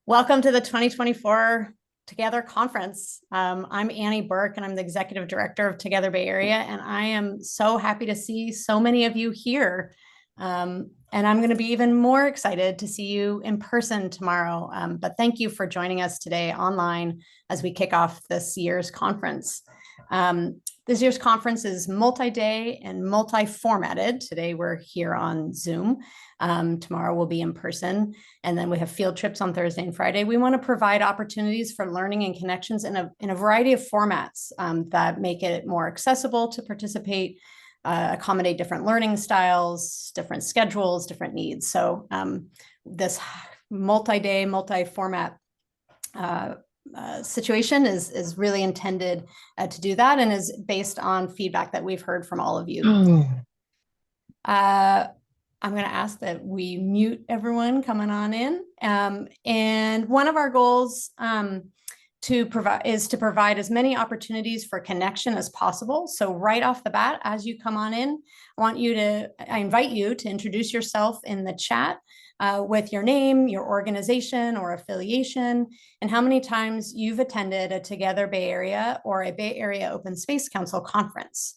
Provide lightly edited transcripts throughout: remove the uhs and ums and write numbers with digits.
Welcome to the 2024 Together Conference. I'm Annie Burke, and I'm the Executive Director of Together Bay Area, and I am so happy to see so many of you here. And I'm going to be even more excited to see you in person tomorrow. But thank you for joining us today online as we kick off this year's conference. This year's conference is multi-day and multi-formatted. Today we're here on Zoom. Tomorrow we'll be in person, and then we have field trips on Thursday and Friday. We want to provide opportunities for learning and connections in a variety of formats that make it more accessible to participate, accommodate different learning styles, different schedules, different needs. So this multi-day, multi-format situation is really intended to do that, and is based on feedback that we've heard from all of you. I'm going to ask that we mute everyone coming on in. And one of our goals to provide as many opportunities for connection as possible. So right off the bat, as you come on in, I invite you to introduce yourself in the chat with your name, your organization or affiliation, and how many times you've attended a Together Bay Area or a Bay Area Open Space Council conference.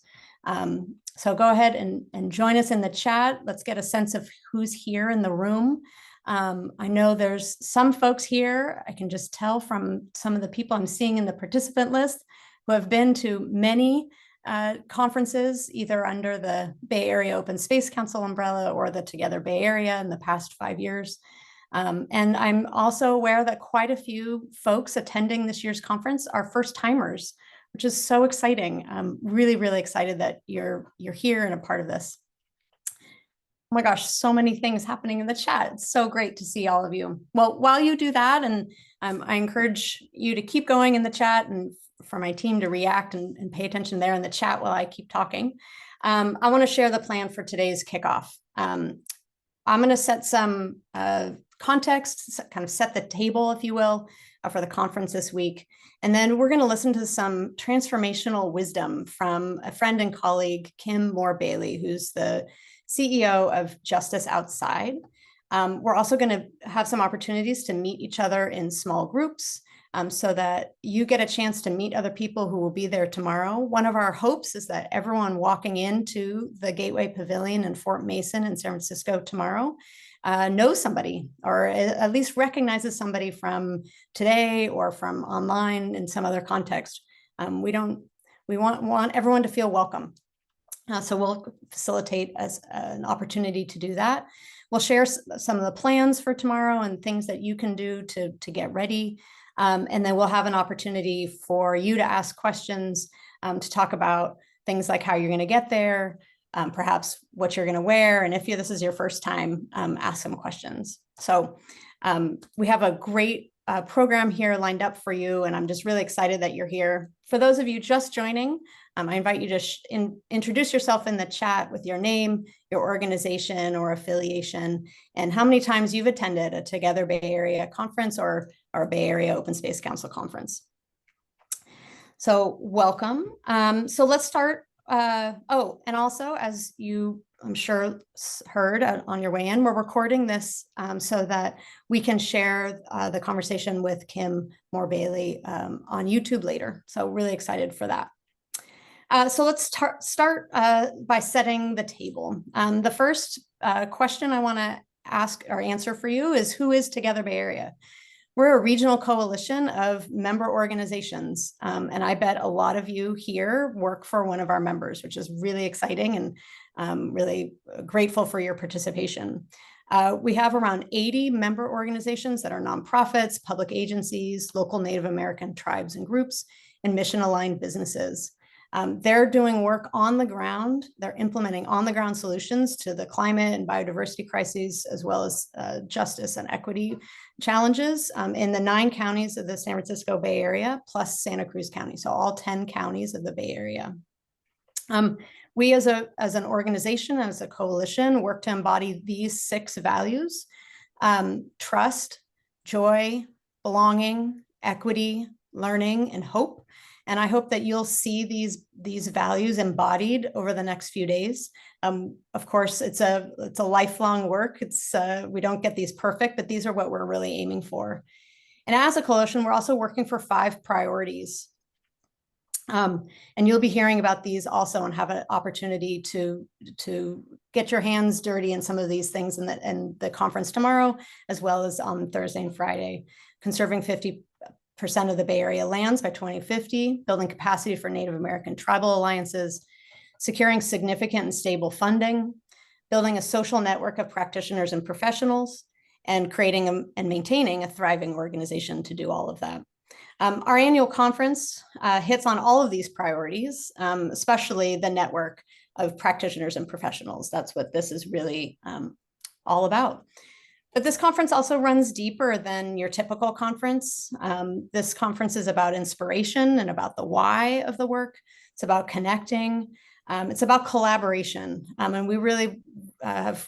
So go ahead and join us in the chat. Let's get a sense of who's here in the room. I know there's some folks here, I can just tell from some of the people I'm seeing in the participant list, who have been to many conferences, either under the Bay Area Open Space Council umbrella or the Together Bay Area in the past 5 years. And I'm also aware that quite a few folks attending this year's conference are first timers, which is so exciting. I'm really, really excited that you're here and a part of this. Oh my gosh, so many things happening in the chat. It's so great to see all of you. Well, while you do that, and I encourage you to keep going in the chat, and for my team to react and pay attention there in the chat while I keep talking. I want to share the plan for today's kickoff. I'm going to set some context, kind of set the table, if you will, for the conference this week. And then we're going to listen to some transformational wisdom from a friend and colleague, Kim Moore-Bailey, who's the CEO of Justice Outside. We're also going to have some opportunities to meet each other in small groups so that you get a chance to meet other people who will be there tomorrow. One of our hopes is that everyone walking into the Gateway Pavilion in Fort Mason in San Francisco tomorrow knows somebody, or at least recognizes somebody from today or from online in some other context. We want everyone to feel welcome. So we'll facilitate an opportunity to do that. We'll share some of the plans for tomorrow and things that you can do to get ready. And then we'll have an opportunity for you to ask questions, to talk about things like how you're going to get there, perhaps what you're going to wear, and if this is your first time, ask some questions. So we have a great program here lined up for you, and I'm just really excited that you're here. For those of you just joining, I invite you to introduce yourself in the chat with your name, your organization or affiliation, and how many times you've attended a Together Bay Area conference or Bay Area Open Space Council conference. So welcome. So let's start. Oh, and also, as you, I'm sure, heard on your way in, we're recording this so that we can share the conversation with Kim Moore-Bailey on YouTube later. So really excited for that. So let's start by setting the table. The first question I want to ask or answer for you is, who is Together Bay Area? We're a regional coalition of member organizations, and I bet a lot of you here work for one of our members, which is really exciting, and really grateful for your participation. We have around 80 member organizations that are nonprofits, public agencies, local Native American tribes and groups, and mission-aligned businesses. They're doing work on the ground. They're implementing on-the-ground solutions to the climate and biodiversity crises, as well as justice and equity challenges in the 9 counties of the San Francisco Bay Area, plus Santa Cruz County, so all 10 counties of the Bay Area. We as an organization, as a coalition, work to embody these 6 values: trust, joy, belonging, equity, learning, and hope. And I hope that you'll see these values embodied over the next few days. Of course, it's a lifelong work. We don't get these perfect, but these are what we're really aiming for. And as a coalition, we're also working for 5 priorities. And you'll be hearing about these also and have an opportunity to get your hands dirty in some of these things in the conference tomorrow, as well as on Thursday and Friday. Conserving 50% of the Bay Area lands by 2050, building capacity for Native American tribal alliances, securing significant and stable funding, building a social network of practitioners and professionals, and creating and maintaining a thriving organization to do all of that. Our annual conference hits on all of these priorities, especially the network of practitioners and professionals. That's what this is really all about. But this conference also runs deeper than your typical conference. This conference is about inspiration and about the why of the work. It's about connecting. It's about collaboration. And we really have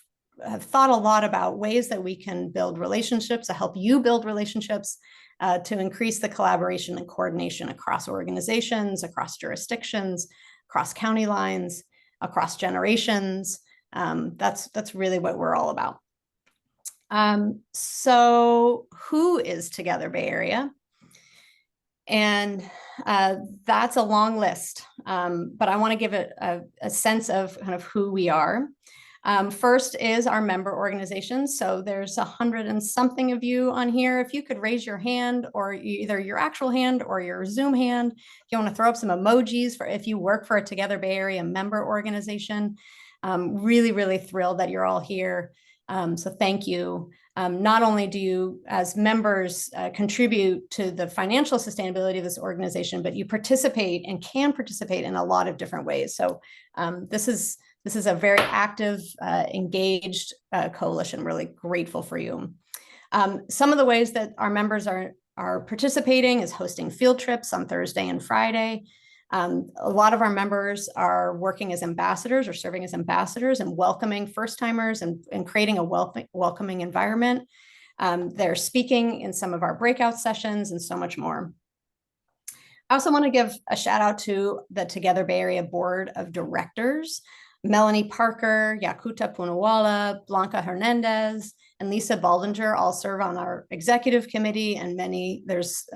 thought a lot about ways that we can build relationships, to help you build relationships, to increase the collaboration and coordination across organizations, across jurisdictions, across county lines, across generations. That's really what we're all about. So who is Together Bay Area? And that's a long list, but I want to give it a sense of kind of who we are. First is our member organizations. So there's 100 and something of you on here. If you could raise your hand, or either your actual hand or your Zoom hand, if you want to throw up some emojis for if you work for a Together Bay Area member organization. Really, really thrilled that you're all here. So thank you. Not only do you, as members, contribute to the financial sustainability of this organization, but you participate and can participate in a lot of different ways. So this is a very active, engaged coalition. Really grateful for you. Some of the ways that our members are participating is hosting field trips on Thursday and Friday. A lot of our members are working as ambassadors or serving as ambassadors and welcoming first-timers and creating a welcoming environment. They're speaking in some of our breakout sessions and so much more. I also want to give a shout out to the Together Bay Area Board of Directors. Melanie Parker, Yakuta Punawala, Blanca Hernandez, and Lisa Baldinger all serve on our executive committee, and there's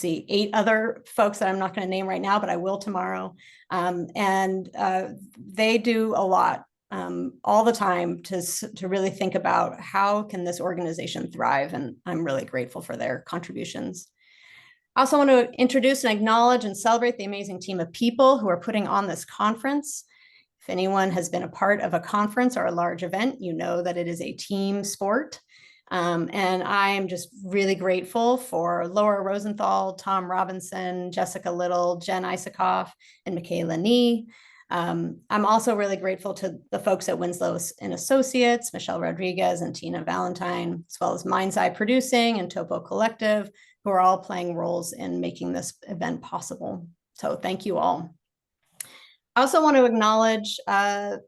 8 other folks that I'm not going to name right now, but I will tomorrow. They do a lot all the time to really think about how can this organization thrive, and I'm really grateful for their contributions. I also want to introduce and acknowledge and celebrate the amazing team of people who are putting on this conference. If anyone has been a part of a conference or a large event, you know that it is a team sport. And I'm just really grateful for Laura Rosenthal, Tom Robinson, Jessica Little, Jen Isakoff, and Michaela Nee. I'm also really grateful to the folks at Winslow and Associates, Michelle Rodriguez and Tina Valentine, as well as Mind's Eye Producing and Topo Collective, who are all playing roles in making this event possible. So thank you all. I also want to acknowledge a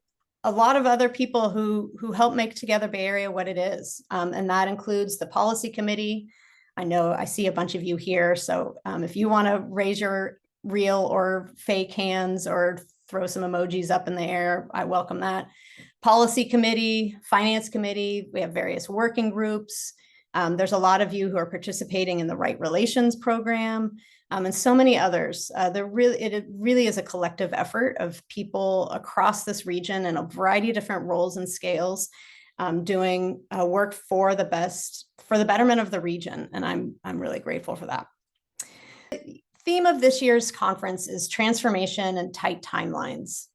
lot of other people who help make Together Bay Area what it is. And that includes the policy committee. I know I see a bunch of you here. So if you want to raise your real or fake hands or throw some emojis up in the air, I welcome that. Policy committee, finance committee, we have various working groups. There's a lot of you who are participating in the Right Relations program. And so many others. It really is a collective effort of people across this region in a variety of different roles and scales, doing work for the betterment of the region. And I'm really grateful for that. The theme of this year's conference is transformation and tight timelines.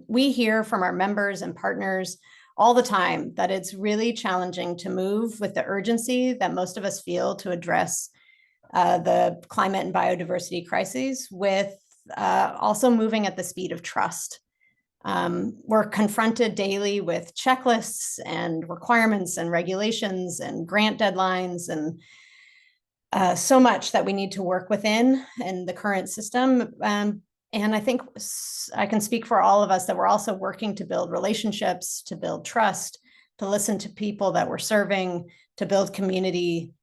We hear from our members and partners all the time that it's really challenging to move with the urgency that most of us feel to address the climate and biodiversity crises, with also moving at the speed of trust. We're confronted daily with checklists and requirements and regulations and grant deadlines and so much that we need to work within in the current system. And I think I can speak for all of us that we're also working to build relationships, to build trust, to listen to people that we're serving, to build community.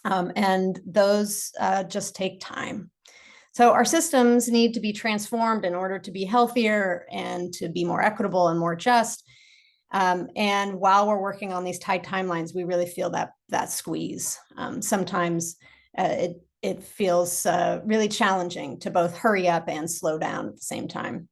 And those just take time. So our systems need to be transformed in order to be healthier and to be more equitable and more just. And while we're working on these tight timelines, we really feel that squeeze. Sometimes it feels really challenging to both hurry up and slow down at the same time.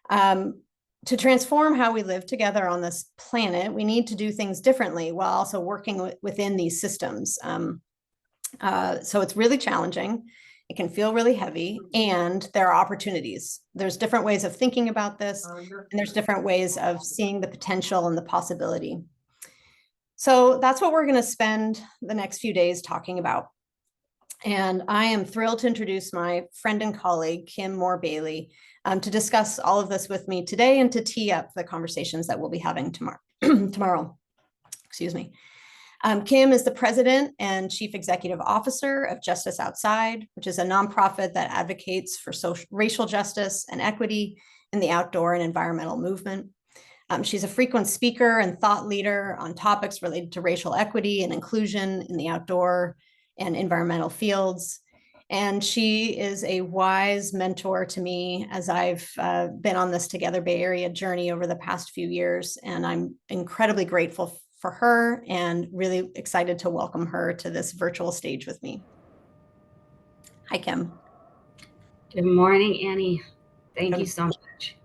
To transform how we live together on this planet, we need to do things differently while also working within these systems. So it's really challenging. It can feel really heavy, and there are opportunities. There's different ways of thinking about this, and there's different ways of seeing the potential and the possibility. So that's what we're going to spend the next few days talking about. And I am thrilled to introduce my friend and colleague, Kim Moore-Bailey, to discuss all of this with me today and to tee up the conversations that we'll be having tomorrow. Excuse me. Kim is the president and chief executive officer of Justice Outside, which is a nonprofit that advocates for racial justice and equity in the outdoor and environmental movement. She's a frequent speaker and thought leader on topics related to racial equity and inclusion in the outdoor and environmental fields. And she is a wise mentor to me as I've been on this Together Bay Area journey over the past few years. And I'm incredibly grateful for her and really excited to welcome her to this virtual stage with me. Hi, Kim. Good morning, Annie. Thank you so much.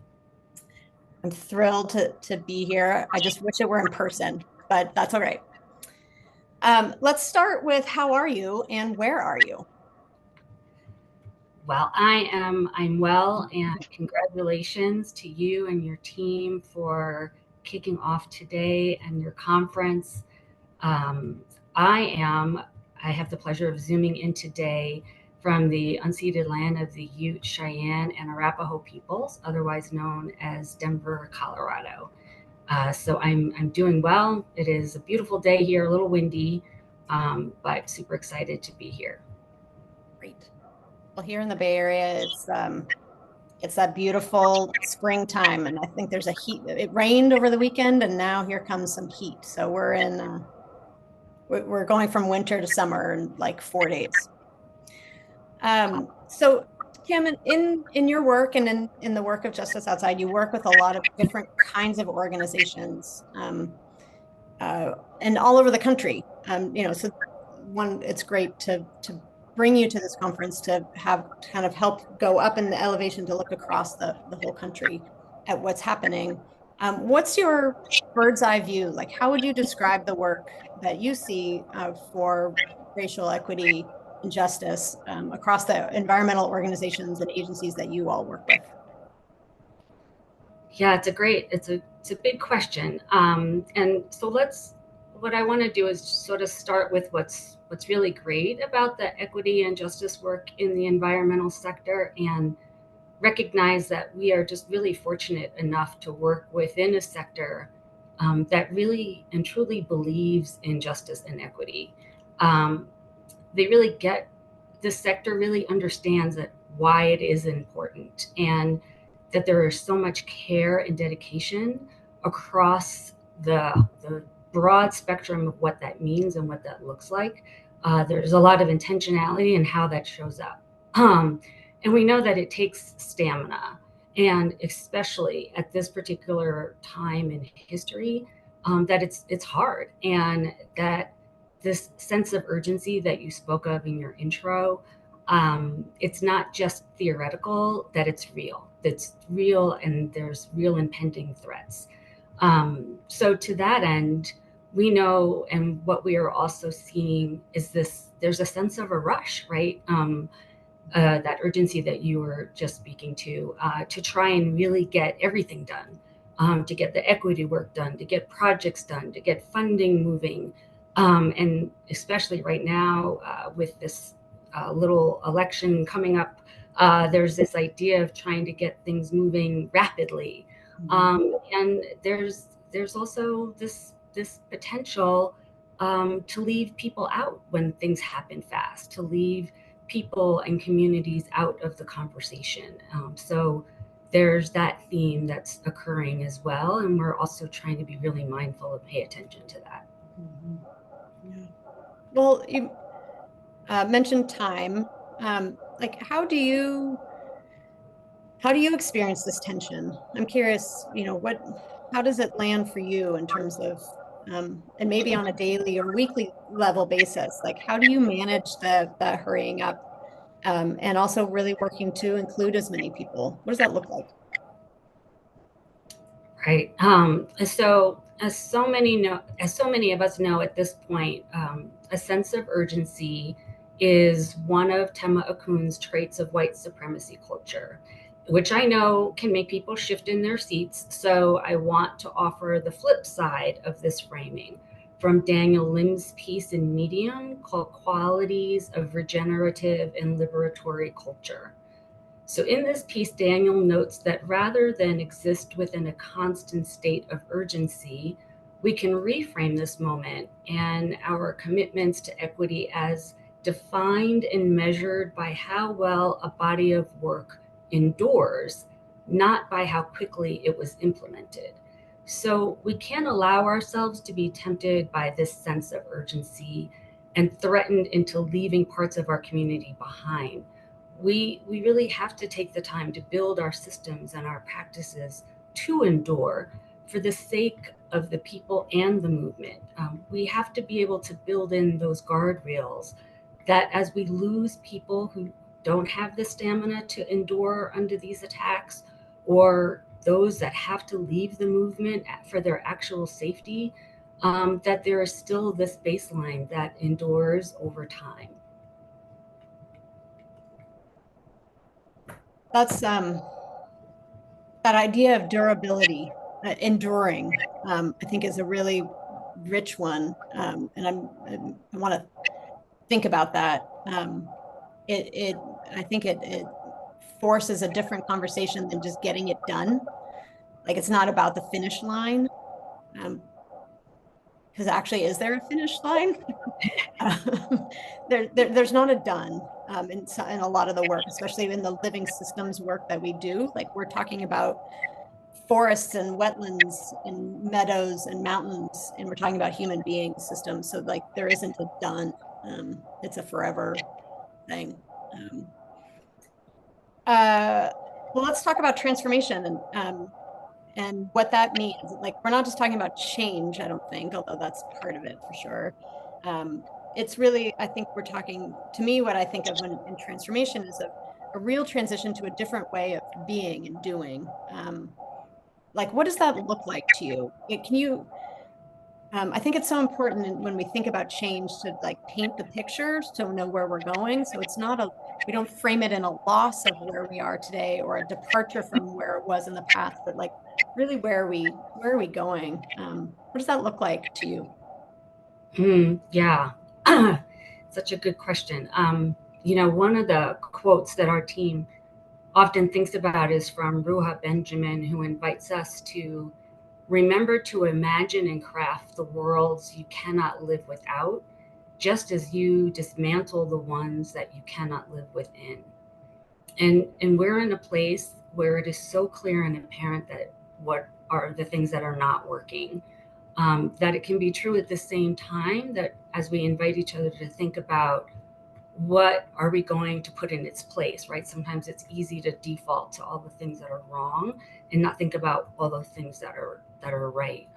I'm thrilled to be here. I just wish it were in person, but that's all right. Let's start with how are you and where are you? Well, I'm well, and congratulations to you and your team for kicking off today and your conference. I have the pleasure of zooming in today from the unceded land of the Ute, Cheyenne, and Arapaho peoples, otherwise known as Denver, Colorado. So I'm doing well. It is a beautiful day here, a little windy, but super excited to be here. Great. Well, here in the Bay Area, it's that beautiful springtime, and I think there's a heat. It rained over the weekend, and now here comes some heat. So we're going from winter to summer in like 4 days. So Kim, in your work and in the work of Justice Outside, you work with a lot of different kinds of organizations, and all over the country. So it's great to bring you to this conference to have kind of help go up in the elevation to look across the whole country at what's happening. What's your bird's eye view? Like, how would you describe the work that you see for racial equity and justice across the environmental organizations and agencies that you all work with? Yeah, it's a big question. And so what I want to do is sort of start with what's really great about the equity and justice work in the environmental sector, and recognize that we are just really fortunate enough to work within a sector that really and truly believes in justice and equity. They really get, this sector really understands that why it is important, and that there is so much care and dedication across the broad spectrum of what that means and what that looks like. There's a lot of intentionality in how that shows up. And we know that it takes stamina, and especially at this particular time in history, that it's hard, and that this sense of urgency that you spoke of in your intro, it's not just theoretical, that it's real. It's real, and there's real impending threats. So to that end, we know, and what we are also seeing is there's a sense of a rush, right? That urgency that you were just speaking to try and really get everything done, to get the equity work done, to get projects done, to get funding moving. And especially right now, with this little election coming up, there's this idea of trying to get things moving rapidly. And there's also this potential to leave people out when things happen fast, to leave people and communities out of the conversation. So there's that theme that's occurring as well, and we're also trying to be really mindful and pay attention to that. Yeah. Well, you mentioned time. Like, how do you How do you experience this tension? I'm curious, how does it land for you in terms of, and maybe on a daily or weekly level basis? Like, how do you manage the hurrying up, and also really working to include as many people? What does that look like? Right. So as so many of us know at this point, a sense of urgency is one of Tema Akun's traits of white supremacy culture, which I know can make people shift in their seats. So I want to offer the flip side of this framing from Daniel Lim's piece in Medium called Qualities of Regenerative and Liberatory Culture. So, in this piece, Daniel notes that rather than exist within a constant state of urgency, we can reframe this moment and our commitments to equity as defined and measured by how well a body of work endures, not by how quickly it was implemented. So, we can allow ourselves to be tempted by this sense of urgency and threatened into leaving parts of our community behind. We really have to take the time to build our systems and our practices to endure for the sake of the people and the movement. We have to be able to build in those guardrails that as we lose people who don't have the stamina to endure under these attacks, or those that have to leave the movement for their actual safety, that there is still this baseline that endures over time. That's that idea of durability, enduring, I think is a really rich one. And I want to think about that. I think it forces a different conversation than just getting it done. Like, it's not about the finish line. Because actually, is there a finish line? There's not a done, in a lot of the work, especially in the living systems work that we do. Like, we're talking about forests and wetlands and meadows and mountains, and we're talking about human being systems. So, like, there isn't a done. It's a forever thing. Um, uh, well, let's talk about transformation and what that means. Like, we're not just talking about change, I don't think, although that's part of it for sure. It's really, I think we're talking, to me, what I think of when in transformation is a real transition to a different way of being and doing. Like, what does that look like to you? Can you, I think it's so important when we think about change to like paint the picture so we know where we're going. So it's not we don't frame it in a loss of where we are today or a departure from where it was in the past, but like really where are we going? What does that look like to you? Yeah, such a good question. One of the quotes that our team often thinks about is from Ruha Benjamin, who invites us to remember to imagine and craft the worlds you cannot live without, just as you dismantle the ones that you cannot live within. And we're in a place where it is so clear and apparent that what are the things that are not working, that it can be true at the same time that as we invite each other to think about what are we going to put in its place, right? Sometimes it's easy to default to all the things that are wrong and not think about all the things that are right.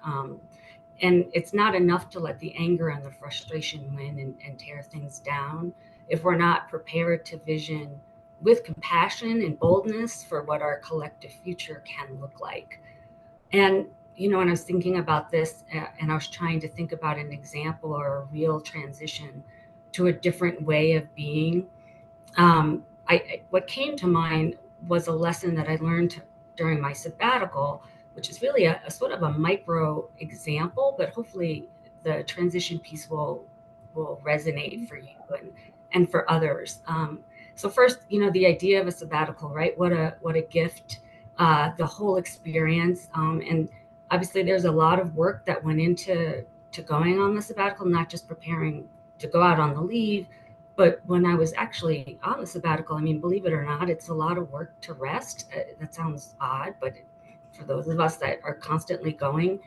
And it's not enough to let the anger and the frustration win and tear things down if we're not prepared to vision with compassion and boldness for what our collective future can look like. And when I was thinking about this, and I was trying to think about an example or a real transition to a different way of being, what came to mind was a lesson that I learned during my sabbatical, which is really a sort of a micro example, but hopefully the transition piece will resonate for you and for others. So first, the idea of a sabbatical, right? What a gift, the whole experience, and obviously there's a lot of work that went into going on the sabbatical, not just preparing to go out on the leave, but when I was actually on the sabbatical, I mean, believe it or not, it's a lot of work to rest. That sounds odd, but for those of us that are constantly going,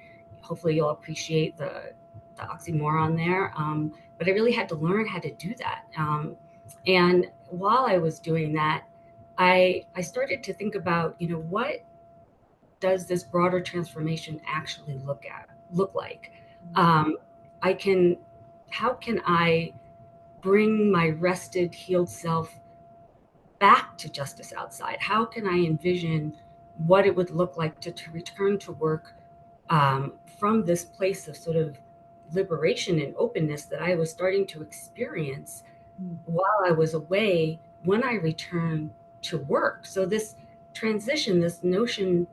hopefully you'll appreciate the oxymoron there. But I really had to learn how to do that. And while I was doing that, I started to think about, what does this broader transformation actually look like? Um, I can, how can I bring my rested, healed self back to justice outside? How can I envision what it would look like to return to work from this place of sort of liberation and openness that I was starting to experience while I was away when I returned to work? So, this transition, this notion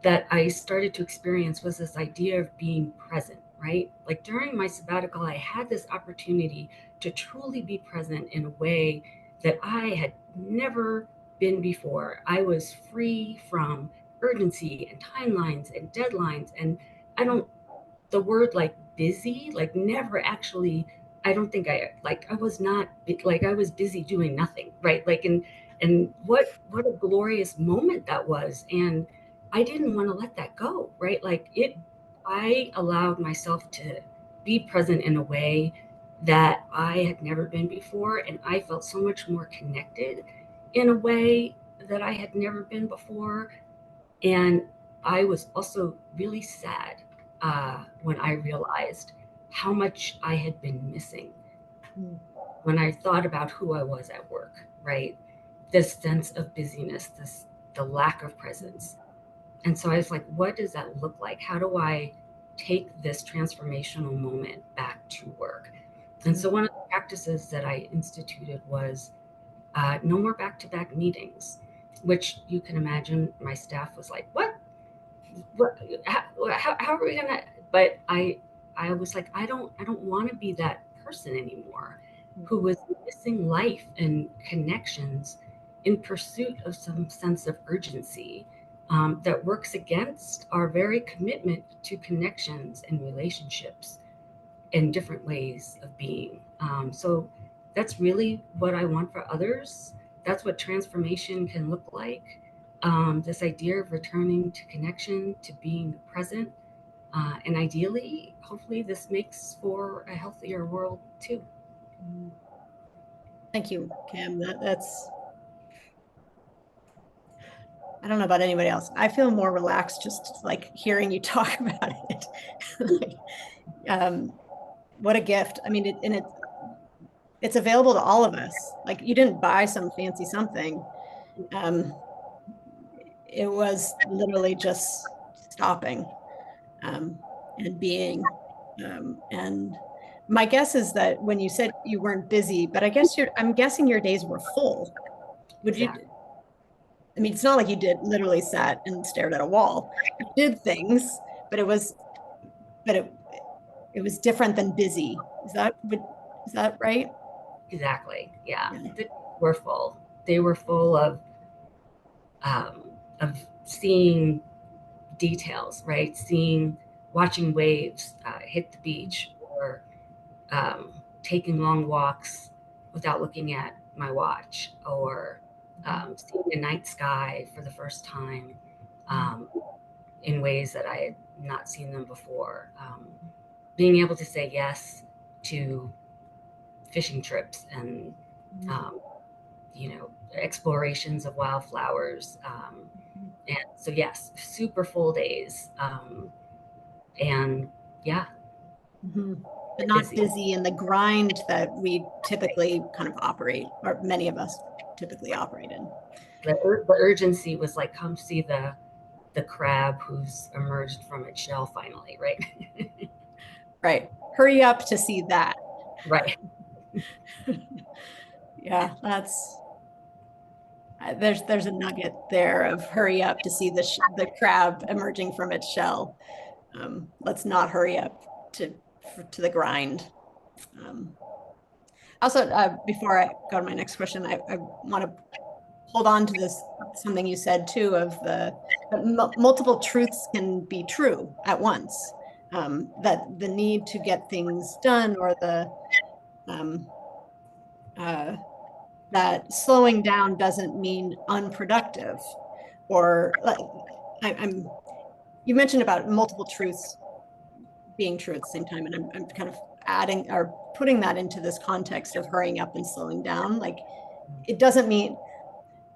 that I started to experience was this idea of being present, right? Like during my sabbatical, I had this opportunity to truly be present in a way that I had never been before. I was free from urgency and timelines and deadlines. And I don't, the word like busy, like never actually, I don't think I was not like I was busy doing nothing, right? Like, and what a glorious moment that was. And I didn't want to let that go, right? I allowed myself to be present in a way that I had never been before. And I felt so much more connected in a way that I had never been before. And I was also really sad when I realized how much I had been missing when I thought about who I was at work, right? This sense of busyness, the lack of presence. And so I was like, what does that look like? How do I take this transformational moment back to work? And so one of the practices that I instituted was no more back to back meetings, which you can imagine my staff was like, what how are we gonna, but I was like, I don't want to be that person anymore who was missing life and connections in pursuit of some sense of urgency that works against our very commitment to connections and relationships and different ways of being. So that's really what I want for others. That's what transformation can look like. This idea of returning to connection, to being present, and ideally, hopefully, this makes for a healthier world too. Thank you, Kim. That's, I don't know about anybody else. I feel more relaxed just like hearing you talk about it. Like, what a gift. I mean, it's available to all of us. Like you didn't buy some fancy something. Um, it was literally just stopping and being. And my guess is that when you said you weren't busy, but I'm guessing your days were full. Would you, Exactly. I mean, it's not like you did literally sat and stared at a wall. You did things, but but it was different than busy. Is that right? Exactly. Yeah. Yeah. They were full. They were full um, of seeing details, right? Watching waves hit the beach, or taking long walks without looking at my watch, or seeing the night sky for the first time um, in ways that I had not seen them before. Being able to say yes to fishing trips and um, explorations of wildflowers. And so, yes, super full days. And yeah, Mhm. But not busy. busy in the grind that we typically kind of operate, or many of us typically operate in. The urgency was like, come see the crab who's emerged from its shell finally, right? Right. Hurry up to see that. Right. Yeah, that's there's a nugget there of hurry up to see the crab emerging from its shell. Let's not hurry up to the grind. Um, Also, before I go to my next question, I want to hold on to this something you said too of the multiple truths can be true at once. That the need to get things done or um, uh, that slowing down doesn't mean unproductive or like I'm you mentioned about multiple truths being true at the same time, and I'm kind of adding or putting that into this context of hurrying up and slowing down. Like it doesn't mean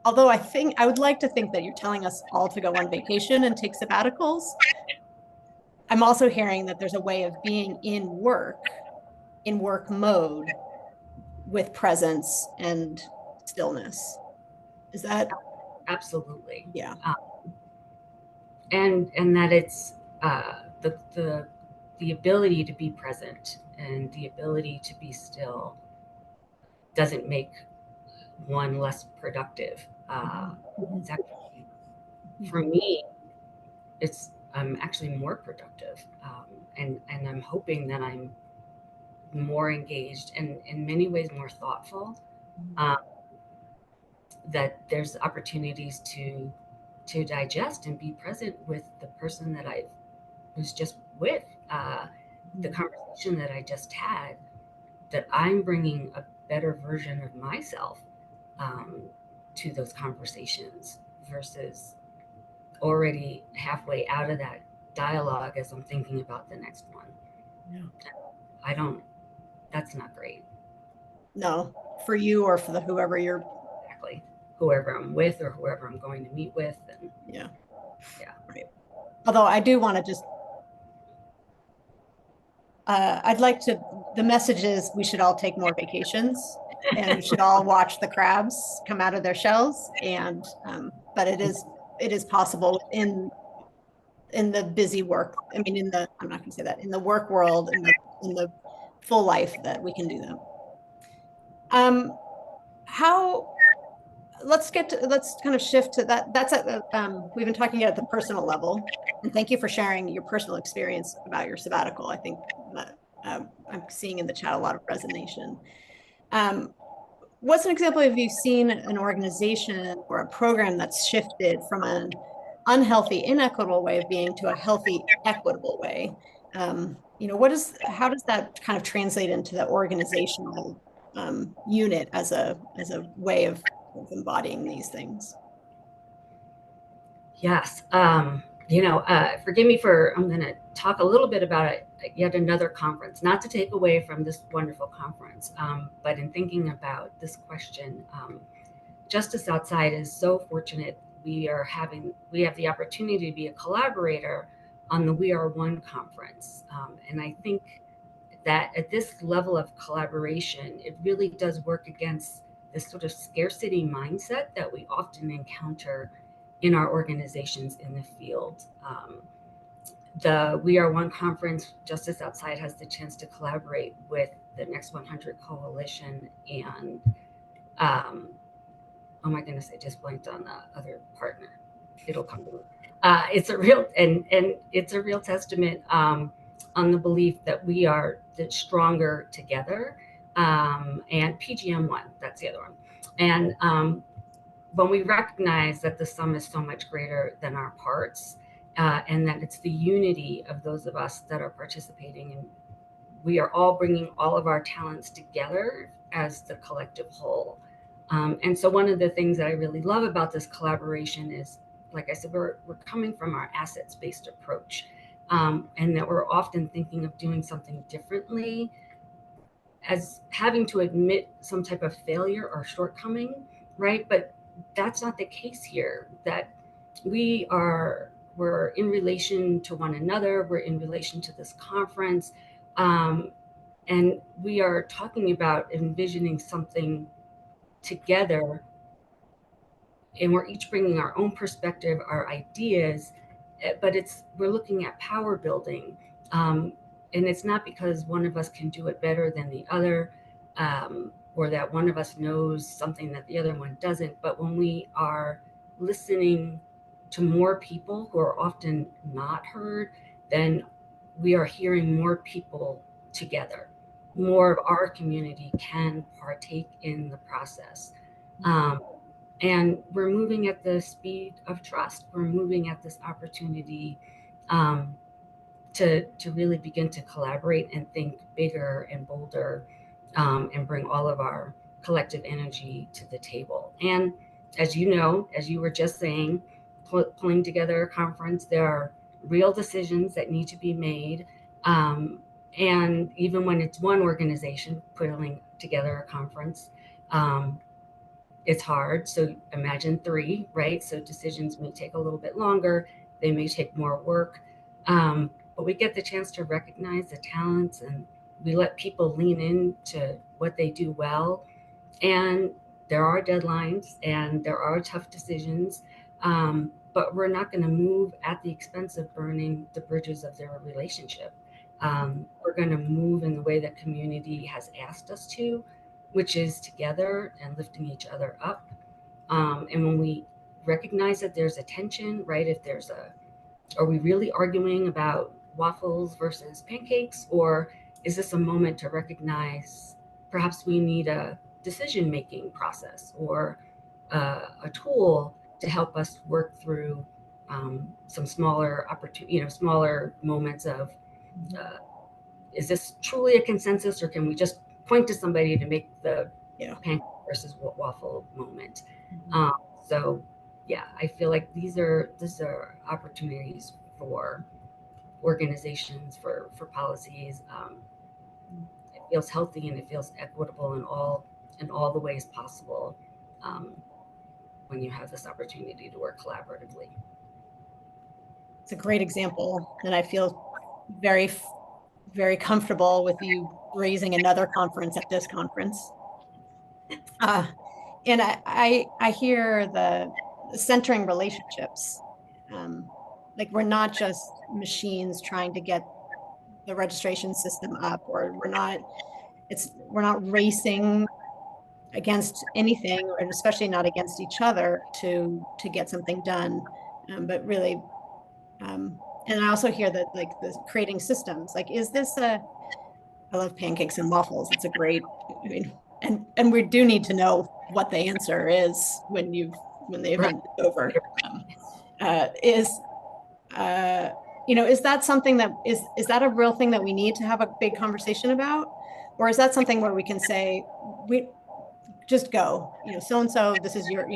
although I would like to think that you're telling us all to go on vacation and take sabbaticals. I'm also hearing that there's a way of being in work mode with presence and stillness. Is that? Absolutely. Yeah. And that it's the ability to be present and the ability to be still doesn't make one less productive. It's actually, for me, it's I'm actually more productive, and I'm hoping that I'm more engaged and in many ways more thoughtful. Um, that there's opportunities to digest and be present with the person that I was just with, the conversation that I just had. That I'm bringing a better version of myself um, to those conversations versus already halfway out of that dialogue as I'm thinking about the next one. Yeah. I don't. That's not great. No, for you or for the whoever you're. Exactly. Whoever I'm with or whoever I'm going to meet with, and Yeah. yeah. Right. Although I do want to just, I'd like to, the message is we should all take more vacations and we should all watch the crabs come out of their shells. And, but it is possible in the busy work. I mean, I'm not going to say that, in the work world, in the full life that we can do them. How, let's kind of shift to that. That's at we've been talking at the personal level, and thank you for sharing your personal experience about your sabbatical. I think that I'm seeing in the chat a lot of resonation. Um, what's an example of you seen an organization or a program that's shifted from an unhealthy, inequitable way of being to a healthy, equitable way? How does that kind of translate into the organizational unit as a way of embodying these things? Yes. Forgive me for, I'm going to talk a little bit about yet another conference, not to take away from this wonderful conference, but in thinking about this question, Justice Outside is so fortunate. We have the opportunity to be a collaborator on the We Are One conference. And I think that at this level of collaboration, it really does work against this sort of scarcity mindset that we often encounter in our organizations in the field. The We Are One conference, Justice Outside, has the chance to collaborate with the Next 100 Coalition and, oh my goodness, I just blanked on the other partner. It'll come to me. It's a real and it's a real testament on the belief that we are stronger together. And PGM one, that's the other one. And when we recognize that the sum is so much greater than our parts, and that it's the unity of those of us that are participating, and we are all bringing all of our talents together as the collective whole. And so one of the things that I really love about this collaboration is, like I said, we're coming from our assets-based approach, and that we're often thinking of doing something differently as having to admit some type of failure or shortcoming, right? But that's not the case here. That we're in relation to one another. We're in relation to this conference, and we are talking about envisioning something together. And we're each bringing our own perspective, our ideas, but we're looking at power building. And it's not because one of us can do it better than the other, or that one of us knows something that the other one doesn't. But when we are listening to more people who are often not heard, then we are hearing more people together. More of our community can partake in the process. And we're moving at the speed of trust. We're moving at this opportunity to really begin to collaborate and think bigger and bolder, and bring all of our collective energy to the table. And as you know, as you were just saying, pulling together a conference, there are real decisions that need to be made. And even when it's one organization putting together a conference, It's hard. So imagine 3, right? So decisions may take a little bit longer. They may take more work. But we get the chance to recognize the talents, and we let people lean into what they do well. And there are deadlines and there are tough decisions. But we're not going to move at the expense of burning the bridges of their relationship. We're going to move in the way that community has asked us to, which is together and lifting each other up. And when we recognize that there's a tension, right? If there's are we really arguing about waffles versus pancakes? Or is this a moment to recognize perhaps we need a decision making process or a tool to help us work through some smaller opportunity, smaller moments of uh, is this truly a consensus, or can we just point to somebody to make the pancake versus waffle moment? So yeah, I feel like these are opportunities for organizations, for policies. It feels healthy and it feels equitable in all the ways possible, um, when you have this opportunity to work collaboratively. It's a great example, and I feel very, very comfortable with you raising another conference at this conference. And I hear the centering relationships. Like we're not just machines trying to get the registration system up, or we're not racing against anything, or especially not against each other to get something done. But really, and I also hear that like the creating systems, like, is this I love pancakes and waffles. It's a great, I mean, and we do need to know what the answer is when the event is over. Is is that something that is that a real thing that we need to have a big conversation about, or is that something where we can say we just go, so and so, this is your,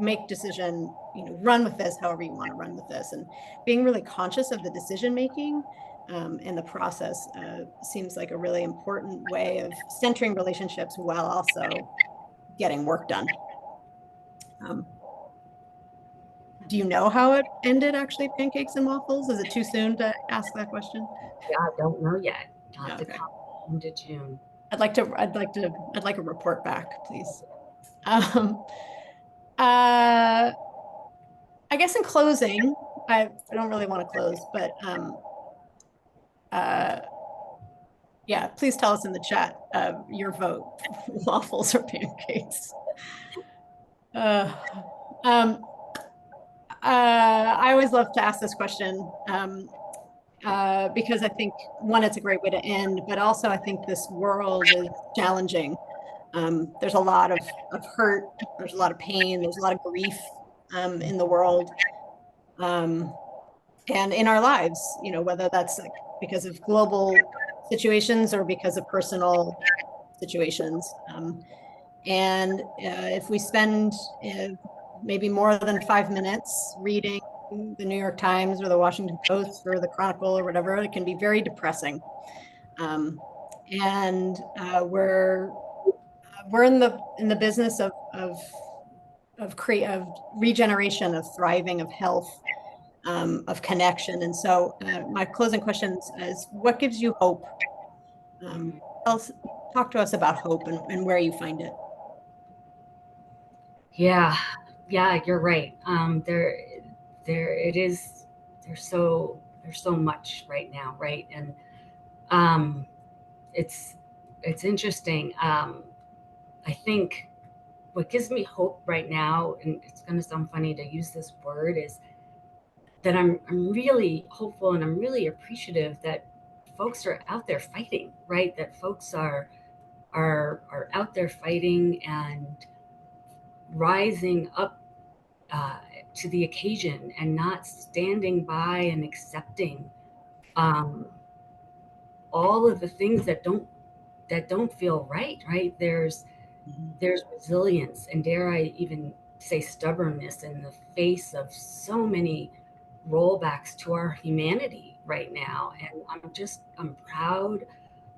make decision, run with this however you want to run with this, and being really conscious of the decision making. And the process seems like a really important way of centering relationships while also getting work done. Do you know how it ended, actually, pancakes and waffles? Is it too soon to ask that question? Yeah, I don't know yet. I'll have to Okay. come into June. I'd like a report back, please. I guess in closing, I don't really want to close, but yeah, please tell us in the chat your vote, waffles or pancakes. I always love to ask this question because I think, one, it's a great way to end, but also I think this world is challenging. There's a lot of hurt, there's a lot of pain, there's a lot of grief in the world. And in our lives, whether that's like because of global situations or because of personal situations. And if we spend maybe more than 5 minutes reading the New York Times or the Washington Post or the Chronicle or whatever, it can be very depressing. And we're in the business of regeneration, of thriving, of health, of connection. And so my closing question is, what gives you hope? Talk to us about hope and where you find it. Yeah, you're right. There it is. There's so much right now, right? And um, it's interesting. I think what gives me hope right now, and it's going to sound funny to use this word, is that I'm really hopeful and I'm really appreciative that folks are out there fighting, right? That folks are out there fighting and rising up to the occasion and not standing by and accepting um, all of the things that don't feel right. Right? There's resilience, and dare I even say stubbornness, in the face of so many rollbacks to our humanity right now. And I'm proud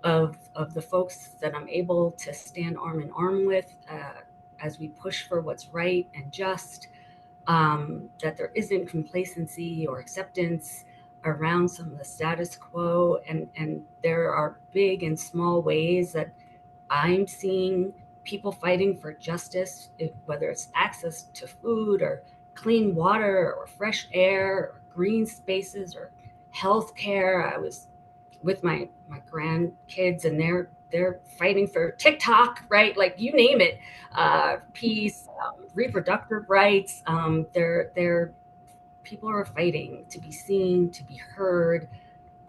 of the folks that I'm able to stand arm in arm with. as we push for what's right and just, that there isn't complacency or acceptance around some of the status quo. And there are big and small ways that I'm seeing people fighting for justice, whether it's access to food or clean water or fresh air or green spaces or health care. I was with my grandkids, and they're fighting for TikTok, right? Like, you name it, peace, reproductive rights. They're people are fighting to be seen, to be heard.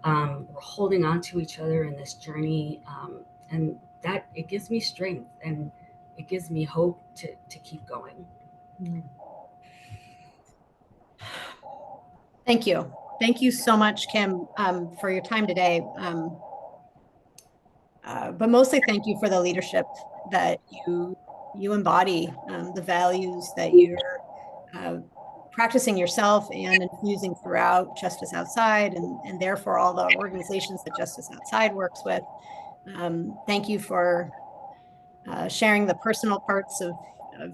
We're holding on to each other in this journey, and that it gives me strength and it gives me hope to keep going. Thank you. Thank you so much, Kim, for your time today. But mostly thank you for the leadership that you embody, the values that you're practicing yourself and infusing throughout Justice Outside, and therefore all the organizations that Justice Outside works with. Thank you for sharing the personal parts of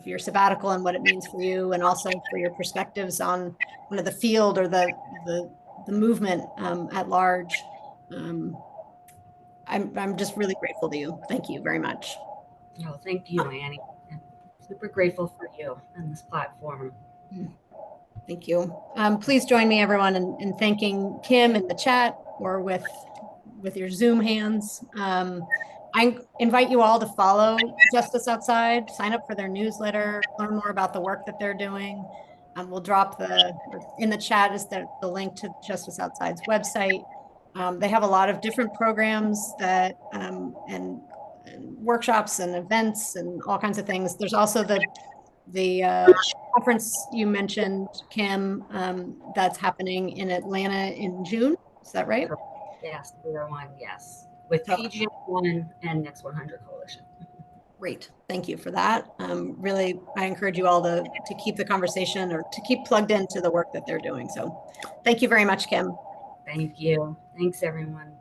your sabbatical and what it means for you, and also for your perspectives on one of the field or the movement at large. I'm just really grateful to you. Thank you very much. Oh, thank you, Annie. I'm super grateful for you and this platform. Thank you. Please join me, everyone, in thanking Kim in the chat or with your Zoom hands. I invite you all to follow Justice Outside, sign up for their newsletter, learn more about the work that they're doing. We'll drop in the chat is the link to Justice Outside's website. They have a lot of different programs that and workshops and events and all kinds of things. There's also the conference you mentioned, Kim, that's happening in Atlanta in June. Is that right? Yes, we are one. Yes, with PGM1 and Next 100 Coalition. Great. Thank you for that. Really, I encourage you all to keep the conversation or to keep plugged into the work that they're doing. So thank you very much, Kim. Thank you. Thanks, everyone.